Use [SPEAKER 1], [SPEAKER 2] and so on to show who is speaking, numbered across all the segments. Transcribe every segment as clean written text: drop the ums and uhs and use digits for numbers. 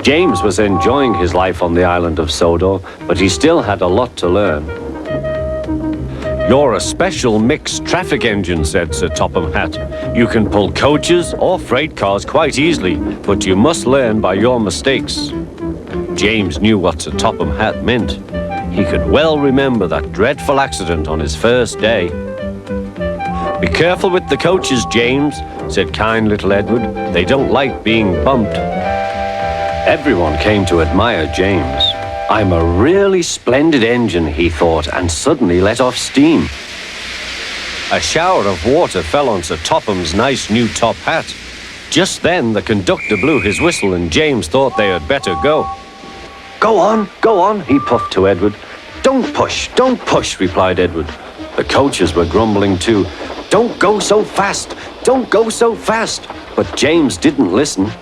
[SPEAKER 1] James was enjoying his life on the island of Sodor, but he still had a lot to learn. "You're a special mixed traffic engine," said Sir Topham Hatt. "You can pull coaches or freight cars quite easily, but you must learn by your mistakes." James knew what Sir Topham Hatt meant. He could well remember that dreadful accident on his first day. "Be careful with the coaches, James," said kind little Edward. "They don't like being bumped." Everyone came to admire James. "I'm a really splendid engine," he thought, and suddenly let off steam. A shower of water fell on Sir Topham's nice new top hat. Just then the conductor blew his whistle and James thought they had better go. Go on, he puffed to Edward. Don't push, replied Edward. The coaches were grumbling too. Don't go so fast, don't go so fast. But James didn't listen.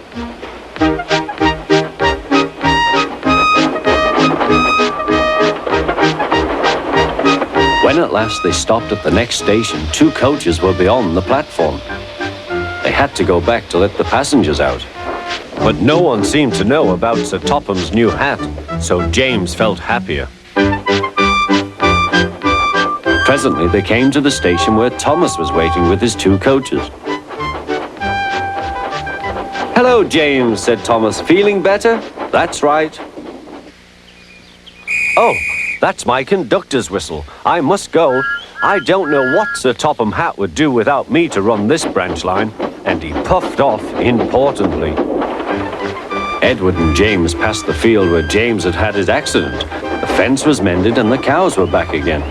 [SPEAKER 1] When at last they stopped at the next station, 2 coaches were beyond the platform. They had to go back to let the passengers out. But no one seemed to know about Sir Topham's new hat, so James felt happier. Presently they came to the station where Thomas was waiting with his 2 coaches. Hello, James, said Thomas. Feeling better? That's right. Oh, that's my conductor's whistle. I must go. I don't know what Sir Topham Hatt would do without me to run this branch line. And he puffed off importantly. Edward and James passed the field where James had had his accident. The fence was mended and the cows were back again.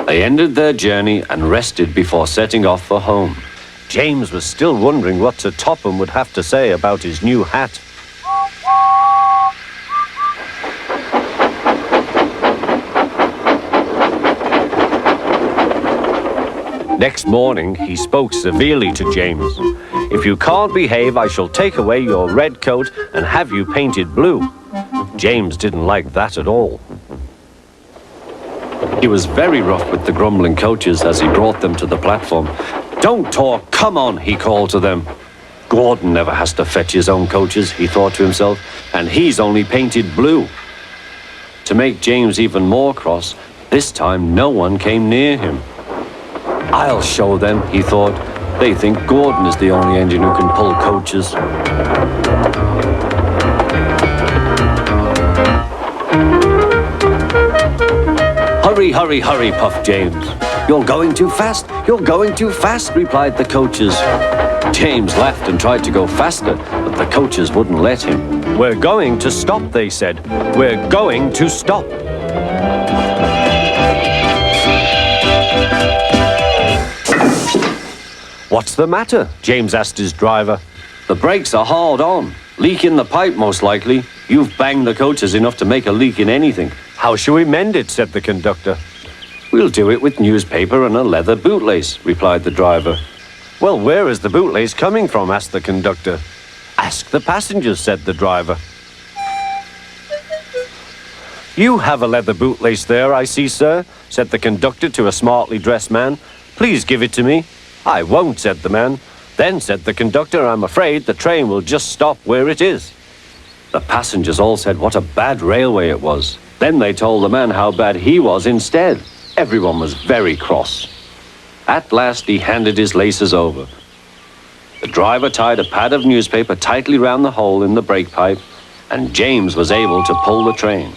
[SPEAKER 1] They ended their journey and rested before setting off for home. James was still wondering what Sir Topham would have to say about his new hat. Next morning, he spoke severely to James. If you can't behave, I shall take away your red coat and have you painted blue. James didn't like that at all. He was very rough with the grumbling coaches as he brought them to the platform. Don't talk, come on, he called to them. Gordon never has to fetch his own coaches, he thought to himself, and he's only painted blue. To make James even more cross, this time no one came near him. I'll show them, he thought. They think Gordon is the only engine who can pull coaches. Hurry, hurry, puffed James. You're going too fast, replied the coaches. James laughed and tried to go faster, but the coaches wouldn't let him. We're going to stop, they said. We're going to stop. What's the matter? James asked his driver. The brakes are hard on. Leak in the pipe, most likely. You've banged the coaches enough to make a leak in anything. How shall we mend it? Said the conductor. We'll do it with newspaper and a leather bootlace, replied the driver. Well, where is the bootlace coming from? Asked the conductor. Ask the passengers, said the driver. You have a leather bootlace there, I see, sir, said the conductor to a smartly dressed man. Please give it to me. I won't, said the man. Then, said the conductor, I'm afraid the train will just stop where it is. The passengers all said what a bad railway it was. Then they told the man how bad he was instead. Everyone was very cross. At last he handed his laces over. The driver tied a pad of newspaper tightly round the hole in the brake pipe, and James was able to pull the train.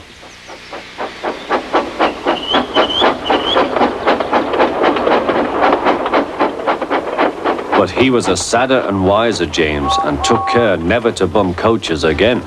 [SPEAKER 1] But he was a sadder and wiser James and took care never to bump coaches again.